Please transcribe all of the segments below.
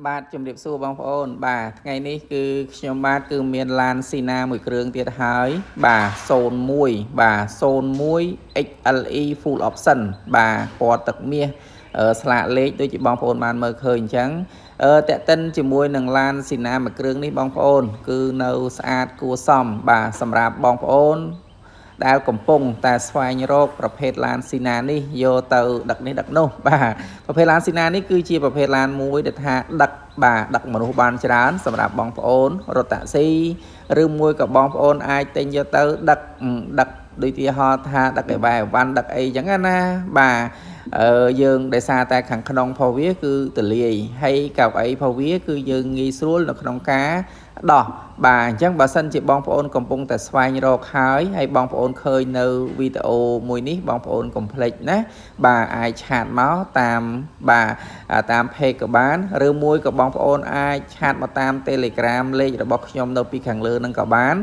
បាទជំរាបសួរបងប្អូនបាទថ្ងៃនេះគឺខ្ញុំបាទគឺមានឡានស៊ីណាមួយគ្រឿងទៀតហើយបាទ01បាទ01 XLE Full Option បាទពណ៌ទឹកមាសស្លាកលេខដូចជាបងប្អូនបានមើលឃើញអញ្ចឹងតេតិនជាមួយនឹងឡានស៊ីណាមួយគ្រឿងនេះបងប្អូនគឺនៅស្អាតគួរសមបាទសម្រាប់បងប្អូនដែលកំពុងតែស្វែងរកប្រភេទឡានស៊ីណានេះយកទៅដឹកនេះដឹកនោះបាទប្រភេទឡានស៊ីណានេះគឺជាប្រភេទឡានមួយដែលថាដឹកបាទដឹកមនុស្សបានច្រើនសម្រាប់បងប្អូនរត់តាក់ស៊ីឬមួយក៏បងប្អូនអាចទិញយកទៅដឹកដូចទីហោថាដឹកឯបែវ៉ាន់ដឹកអីចឹងណាបាទយើងដោយសារតែខាងក្នុងផងវាគឺទលាយហើយកៅអីផងវាគឺយើងងាយស្រួលនៅក្នុងការដោះបាទអញ្ចឹងបើសិនជាបងប្អូនកំពុងតែស្វែងរកហើយបងប្អូនឃើញនៅវីដេអូមួយនេះបងប្អូនកុំភ្លេចណាបាទអាចឆាតមកតាមបាទតាម page ក៏បានឬមួយក៏បងប្អូនអាចឆាតមកតាម Telegram លេខរបស់ខ្ញុំនៅពីខាងលើនឹងក៏បាន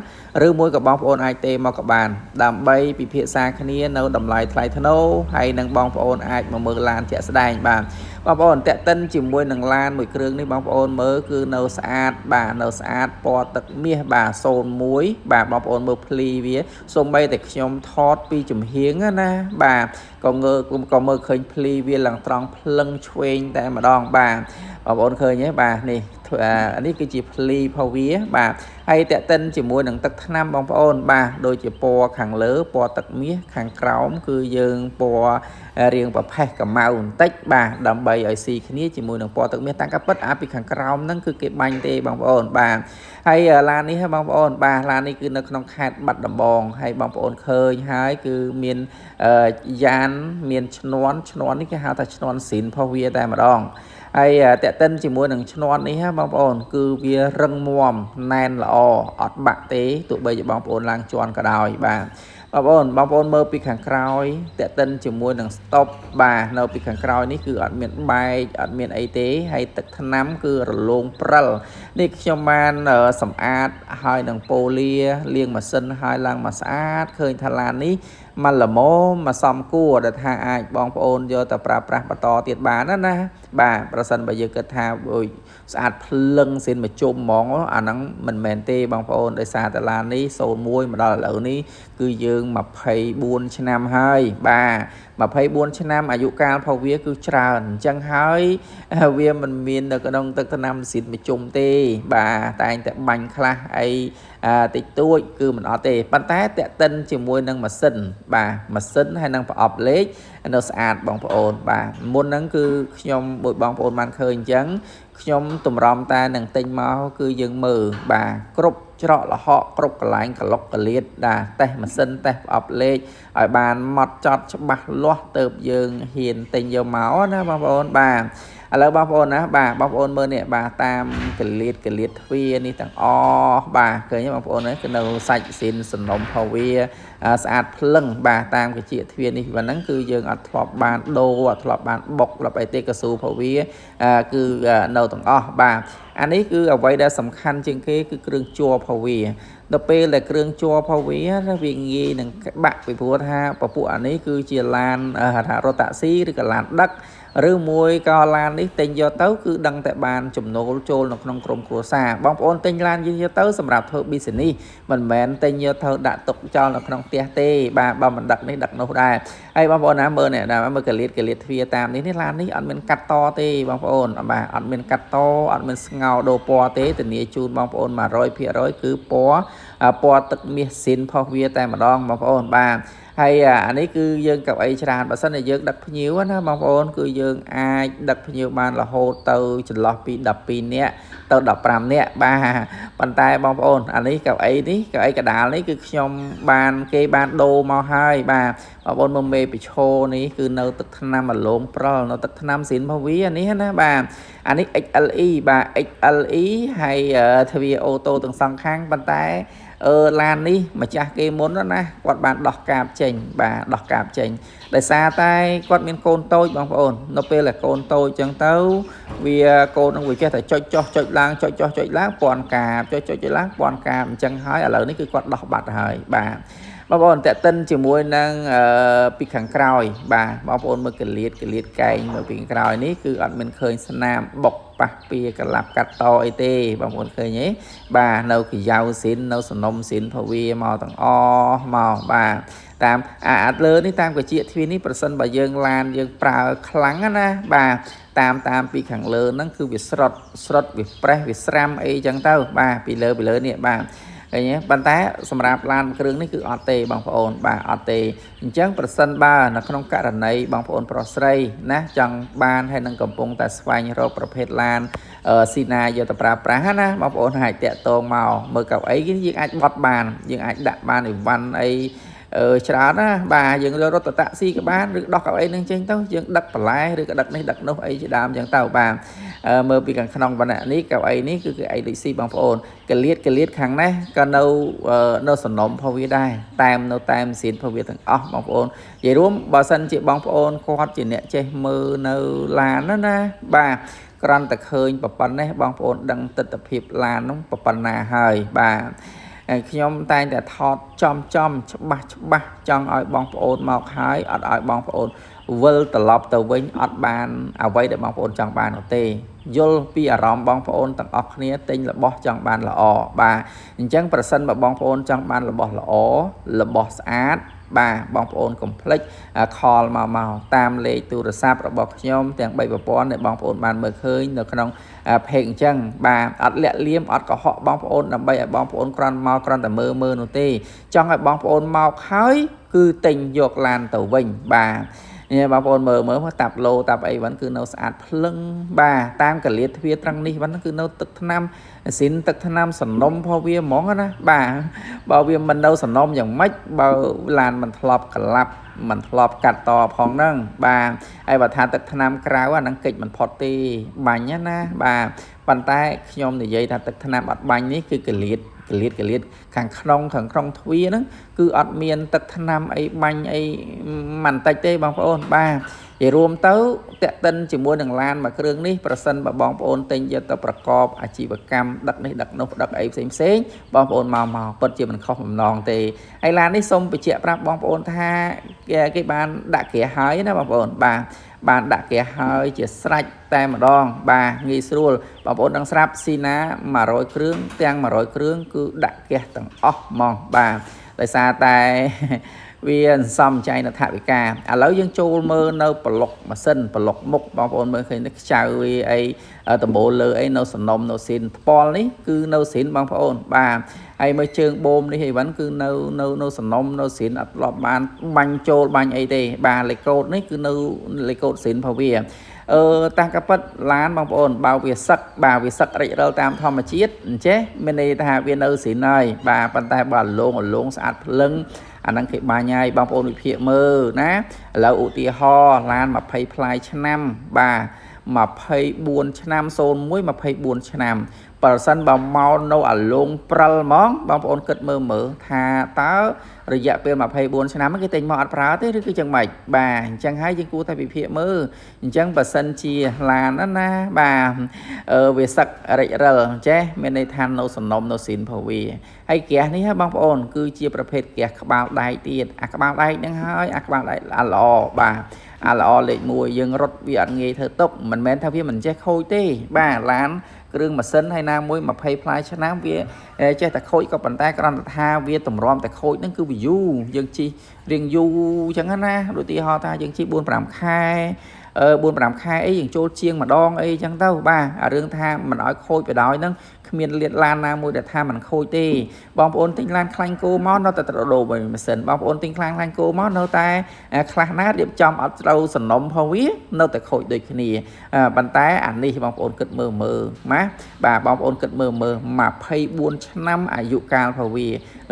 ឬមួយក៏បងប្អូនអាចទេមកក៏បានដើម្បីពិភាក្សាគ្នានៅតម្លៃថ្លៃថ្នូរហើយនឹងបងប្អូនអាចមកមើលឡានជាក់ស្ដែងបាទបងប្អូនតេតិនជាមួយនឹងឡានមួយគ្រឿងនេះបងប្អូនមើលគឺនៅស្អាតបាទនៅស្អាតពណ៌ទឹកមាសបាទ01បាទបងប្អូនមើលភ្លីវាសូម្បីតែខ្ញុំថតពីចំហៀងណាបាទក៏មើលឃើញភ្លីវាឡើងត្រង់ភ្លឹងឆ្វេងតែម្ដងបាទបងប្អូនឃើញទេបាទនេះគឺជាភ្លីផងវាបាទហើយតេតិនជាមួយនឹងទឹកថ្នាំបងប្អូនបាទដូចជាពណ៌ខាងលើពណ៌ទឹកមាសខាងក្រោមគឺយើងពណ៌រៀងប្រផេះកម្ៅបន្តិចបាទដើម្បីឲ្យស៊ីគ្នាជាមួយនឹងពណ៌ទឹកមាសតាំងកពិតពីខាងក្រោមហ្នឹងគឺគេបាញ់ទេបងប្អូនបាទហើយឡាននេះបងប្អូនបាទឡាននេះគឺនៅក្នុងខេត្តបាត់ដំបងហើយបងប្អូនឃើញហើយគឺមានយ៉ានមានឈ្នាន់នេះគេហៅថាឈ្នាន់ស៊ីនផងវាតែម្ដងហើយតេតិនជាមួយនឹងឈ្នាន់នេះបងប្អូនគឺវារឹងមាំណែនល្អអត់បាក់ទេទោះបីជាបងប្អូនឡើងជាន់ក៏ដោយបាទបងប្អូនមើលពីខាងក្រោយតេតិនជាមួយនឹង stop បាទនៅពីខាងក្រោយនេះគឺអត់មានបែកអត់មានអីទេហើយទឹកថ្នាំគឺរលោងព្រិលនេះខ្ញុំបានសម្អាតហើយនឹងប៉ូលាលាងម៉ាស៊ីនហើយឡើងមកស្អាតឃើញថាឡាននេះមកល្មមមកសមគួរដែលថាអាចបងប្អូនយកទៅប្រើប្រាស់បន្តទៀតបានណាបាទប្រសិនបើយើងគិតថាស្អាតភ្លឹងសៀនមកជុំហ្មងអាហ្នឹងមិនមែនទេបងប្អូនដោយសារតែឡាននេះ01មកដល់ឥឡូវនេះគឺយើង24ឆ្នាំហើយបាទ24ឆ្នាំអាយុកាលផងវាគឺច្រើនអញ្ចឹងហើយវាមិនមាននៅក្នុងទឹកថ្នាំសៀនមកជុំទេបាទតែងតែបាញ់ខ្លះអីតិចតួចគឺមិនអត់ទេប៉ុន្តែតេតិនជាមួយនឹងម៉ាស៊ីនបាទម៉ាស៊ីនហើយនឹងប្រអប់លេខនៅស្អាតបងប្អូនបាទមុនហ្នឹងគឺខ្ញុំបងប្អូនបានឃើញអញ្ចឹងខ្ញុំតម្រាំតែនឹងទិញមកគឺយើងមើលបាទគ្រប់ច្រកលហកគ្រប់កន្លែងក្លុកកលៀតបាទតេស្តម៉ាស៊ីនតេស្តប្រអប់លេខឲ្យបានម៉ត់ចត់ច្បាស់លាស់ទៅយើងហ៊ានទិញយកមកណាបងប្អូនបាទឥឡូវបងប្អូនណាបាទបងប្អូនមើលនេះបាទតាមកលៀតទ្វានេះទាំងអស់បាទឃើញទេបងប្អូនគឺនៅសាច់ស៊ីនសំណុំផងវាស្អាតភ្លឹងបាទតាមកជាទ្វានេះប៉ុណ្ណឹងគឺយើងអត់ធ្លាប់បានដូរអត់ធ្លាប់បានបុកធ្លាប់អីទេកស៊ូផងវាគឺនៅទាំងអស់បាទអានេះគឺអ្វីដែលសំខាន់ជាងគេគឺគ្រឿងជ័រផងវាដល់ពេលដែលគ្រឿងជ័រផងវាវាងាយនឹងបាក់ពីព្រោះថាពពួកអានេះគឺជាឡានថារ៉ូតាក់ស៊ីឬក៏ឡានដឹកឬមួយក៏ឡាននេះទិញយកទៅគឺដឹងតែបានចំណូលចូលនៅក្នុងក្រុមគ្រួសារបងប្អូនទិញឡានយកទៅសម្រាប់ធ្វើ business មិនមែនទិញយកទៅដាក់ទុកចោលនៅក្នុងផ្ទះទេបាទបើមិនដឹកនេះដឹកនោះដែរហើយបងប្អូនណាមើលនេះមើលកលៀតទ្វាតាមនេះឡាននេះអត់មានកាត់តទេបងប្អូនបាទអត់មានកាត់តអត់មានស្ងោដូរពណ៌ទេធានាជូនបងប្អូន 100% គឺពណ៌ទឹកមាសស៊ីនផុសវាតែម្ដងបងប្អូនបាទហើយអានេះគឺយើងកៅអីច្រើនបើសិនជាយើងដឹកភ្ញៀវណាបងប្អូនគឺយើងអាចដឹកភ្ញៀវបានរហូតទៅចន្លោះពី12នាក់ទៅ15នាក់បាទប៉ុន្តែបងប្អូនអានេះកៅអីកដាលនេះគឺខ្ញុំគេបានដូរមកហើយបាទបងប្អូនមើលមេពិឈោនេះគឺនៅទឹកថ្នាំអាឡូងព្រិលនៅទឹកថ្នាំស៊ីនមកវានេះណាបាទអានេះ XLE បាទ XLE ហើយទ្វាអូតូទាំងសងខាងប៉ុន្តែឡាននេះម្ចាស់គេមុនណាគាត់បានដោះកាបចេញបាទដោះកាបចេញដោយសារតែគាត់មានកូនតូចបងប្អូននៅពេលដែលកូនតូចចឹងទៅវាកូននឹងវាចេះតែចុចចុះចុចឡើងចុចចុះចុចឡើងពាន់កាបចុចឡើងពាន់កាបអញ្ចឹងហើយឥឡូវនេះគឺគាត់ដោះបាត់ហើយបាទ បងប្អូនតេតិនជាមួយនឹងពីខាងក្រោយបាទបងប្អូនមើលកលៀតកែងមើលពីខាងក្រោយនេះគឺអត់មានឃើញស្នាមបុកប៉ះពីកលាប់កាត់តអីទេបងប្អូនឃើញទេបាទនៅកយ៉ាវស៊ីននៅសំណុំស៊ីនភវាមកទាំងអស់មកបាទតាមអាលើនេះតាមកជាទ្វានេះប្រសិនបើយើងឡានយើងប្រើខ្លាំងណាបាទតាមពីខាងលើហ្នឹងគឺវាស្រុតវាប្រេះវាស្រាំអីចឹងទៅបាទពីលើនេះបាទឃើញទេប៉ុន្តែសម្រាប់ឡានគ្រឿងនេះគឺអត់ទេបងប្អូនបាទអត់ទេអញ្ចឹងប្រសិនបើនៅក្នុងករណីបងប្អូនប្រុសស្រីណាចង់បានហើយនឹងកំពុងតែស្វែងរកប្រភេទឡានស៊ីណាយកទៅប្រើប្រាស់ណាបងប្អូនអាចតាក់ទងមកមើលកៅអីយើងអាចបត់បានយើងអាចដាក់បានអីវ៉ាន់អីច្រើនណាបាទយើងរត់តាក់ស៊ីក៏បានឬដោះកៅអីនឹងចេញទៅយើងដឹកបន្លែឬក៏ដឹកនេះដឹកនោះអីជាដើមចឹងទៅបាទមើលពីខាងក្នុងវណ្ណៈនេះកៅអីនេះគឺអីដូចស៊ីបងប្អូនកលៀតខាងនេះក៏នៅសំណុំភវាដែរតែម៉ាស៊ីនភវាទាំងអស់បងប្អូននិយាយរួមបើសិនជាបងប្អូនគាត់ជាអ្នកចេះមើលនៅឡានណាបាទគ្រាន់តែឃើញប្រព័ន្ធនេះបងប្អូនដឹងទិដ្ឋភាពឡាននោះប្រព័ន្ធណាហើយបាទខ្ញុំតែងតែថតចំច្បាស់ចង់ឲ្យបងប្អូនមកហើយអត់ឲ្យបងប្អូនវិលត្រឡប់ទៅវិញអត់បានអ្វីដែលបងប្អូនចង់បាននោះទេយល់ពីអារម្មណ៍បងប្អូនទាំងអស់គ្នាទិញរបស់ចង់បានល្អបាទអញ្ចឹងប្រសិនបើបងប្អូនចង់បានរបស់ល្អរបស់ស្អាតបាទបងប្អូនកុំភ្លេចខលមកតាមលេខទូរស័ព្ទរបស់ខ្ញុំទាំង3ប្រព័ន្ធដែលបងប្អូនបានមើលឃើញនៅក្នុងเพจអញ្ចឹងបាទអត់លាក់លៀមអត់កុហកបងប្អូនដើម្បីឲ្យបងប្អូនគ្រាន់តែមើលនោះទេចង់ឲ្យបងប្អូនមកហើយគឺទិញយកឡានទៅវិញបាទនេះបងប្អូនមើលតាប់ឡូតាប់អីvẫnគឺនៅស្អាតភ្លឹងបាទតាមកលៀតទ្វាត្រង់នេះvẫnគឺនៅទឹកថ្នាំស៊ីនទឹកថ្នាំសំណុំផងវាហ្មងណាបាទបើវាមិននៅសំណុំយ៉ាងម៉េចបើឡានមិនធ្លាប់ក្លាប់មិនធ្លាប់កាត់តផងហ្នឹងបាទហើយបើថាទឹកថ្នាំក្រៅអាហ្នឹងកិច្ចមិនផុតទេបាញ់ណាបាទប៉ុន្តែខ្ញុំនិយាយថាទឹកថ្នាំអត់បាញ់នេះគឺកលៀតខាងក្នុងទ្វាហ្នឹងគឺអត់មានទឹកថ្នាំអីបាញ់អីមិនតិចទេបងប្អូនបាទនិយាយរួមទៅតាក់ទិនជាមួយនឹងឡានមួយគ្រឿងនេះប្រសិនបើបងប្អូនទិញយកទៅប្រកបអាជីវកម្មដឹកនេះដឹកនោះដឹកអីផ្សេងបងប្អូនមកពិតជាមិនខុសបំណងទេហើយឡាននេះសូមបញ្ជាក់ប្រាប់បងប្អូនថាគេបានដាក់គ្រាហើយណាបងប្អូនបាទបានដាក់គេហើយជាស្រេចតែម្ដងបាទងាយស្រួលបងប្អូនដឹងស្រាប់ស៊ីណា100គ្រឿងទាំង100គ្រឿងគឺដាក់គេទាំងអស់ហ្មងបាទដោយសារតែវាសំចៃនៅថវិកាឥឡូវយើងចូលមើលនៅប្លុកម៉ាស៊ីនប្លុកមុខបងប្អូនមើលឃើញខ្ចៅវាអីដំបូលលើអីនៅសំណុំនៅស៊ីនថ្ពាល់នេះគឺនៅស៊ីនបងប្អូនបាទហើយមើលជើងបូមនេះអីវិញគឺនៅសំណុំនៅស៊ីនអត់ធ្លាប់បានបាញ់ចូលបាញ់អីទេបាទលេខកូដនេះគឺនៅលេខកូដស៊ីនភវាតាំងកប៉ិតឡានបងប្អូនបើវាសឹកបាទវាសឹករិចរិលតាមធម្មជាតិអញ្ចេះមានន័យថាវានៅស៊ីនហើយបាទប៉ុន្តែបើលងស្អាតភ្លឹងអាហ្នឹងគេបាញ់ហើយបងប្អូនវិភាគមើលណាឥឡូវឧទាហរណ៍ឡាន20ផ្លាយឆ្នាំបាទ24ឆ្នាំ01 24ឆ្នាំប្រសិនបើមកនៅអាលងព្រិលហ្មងបងប្អូនគិតមើលថាតើរយៈពេល24ឆ្នាំគេទិញមកអត់ប្រើទេឬគឺចឹងម៉េចបាទអញ្ចឹងហើយយើងគួរតែវិភាគមើលអញ្ចឹងបើសិនជាឡានណាបាទវាសឹករិចរិលចេះមានន័យថានៅសំណុំនៅស៊ីនភវីហើយហ្គាសនេះបងប្អូនគឺជាប្រភេទហ្គាសក្បាលដែកទៀតអាក្បាលដែកហ្នឹងហើយអាក្បាលដែកល្អបាទអាល្អលេខ1យើងរត់វាអត់ងាយធ្វើទុកមិនមែនថាវាមិនចេះខូចទេបាទឡានគ្រឿងម៉ាស៊ីនហើយណាមួយ20ផ្លាយឆ្នាំវាចេះតែខូចក៏ប៉ុន្តែគ្រាន់តែថាវាតម្រាំតែខូចហ្នឹងគឺវាយូរយើងជិះរៀងយូរអញ្ចឹងណាដូចទីហោថាយើងជិះ4-5 ខែ4-5 ខែអីយើងចូលជាងម្ដងអីចឹងទៅបាទអារឿងថាមិនឲ្យខូចបដ ாய் ហ្នឹងគ្មានលាតឡានណាមួយដែលថាមិនខូចទេបងប្អូនទិញឡានខ្លាញ់គោមកនៅតែត្រូវដូរវិញម៉ាស៊ីនបងប្អូនទិញខ្លាញ់គោមកនៅតែខ្លះណារៀបចំអត់ត្រូវសំណុំផងវានៅតែខូចដូចគ្នាប៉ុន្តែអានេះបងប្អូនគិតមើលណាបាទបងប្អូនគិតមើល24ឆ្នាំអាយុកាលផងវា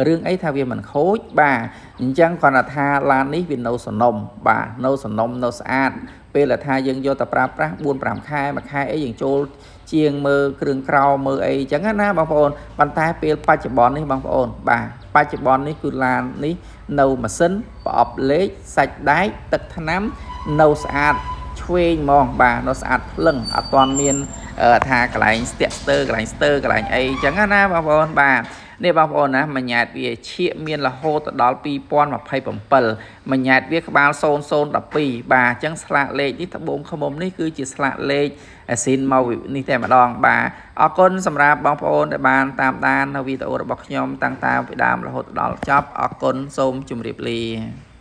រឿងអីថាវាមិនខូចបាទអញ្ចឹងគាត់ថាឡាននេះវានៅសំណុំបាទនៅសំណុំនៅស្អាតពេលថាយើងយកទៅប្រើប្រាស់4-5 ខែមួយខែអីយើងចូលជាងមើលគ្រឿងក្រៅមើលអីចឹងណាបងប្អូនប៉ុន្តែពេលបច្ចុប្បន្ននេះបងប្អូនបាទបច្ចុប្បន្ននេះគឺឡាននេះនៅម៉ាស៊ីនប្រអប់លេខសាច់ដែកទឹកថ្នាំនៅស្អាតឆ្វេងហ្មងបាទនៅស្អាតភ្លឹងអត់ទាន់មានថាកន្លែងស្ទាក់ស្ទើកន្លែងស្ទើកន្លែងអីចឹងណាបងប្អូនបាទ នេះបងប្អូនណាមួយញ៉ាតវាឈៀកមានរហូតដល់2027មួយញ៉ាតវាក្បាល0012បាទអញ្ចឹងស្លាកលេខនេះត្បូងឃុំនេះគឺជាស្លាកលេខអាស៊ីនមកនេះតែម្ដងបាទអរគុណសម្រាប់បងប្អូនដែលបានតាមដាននៅវីដេអូរបស់ខ្ញុំតាំងពីដើមរហូតដល់ចប់អរគុណសូមជម្រាបលា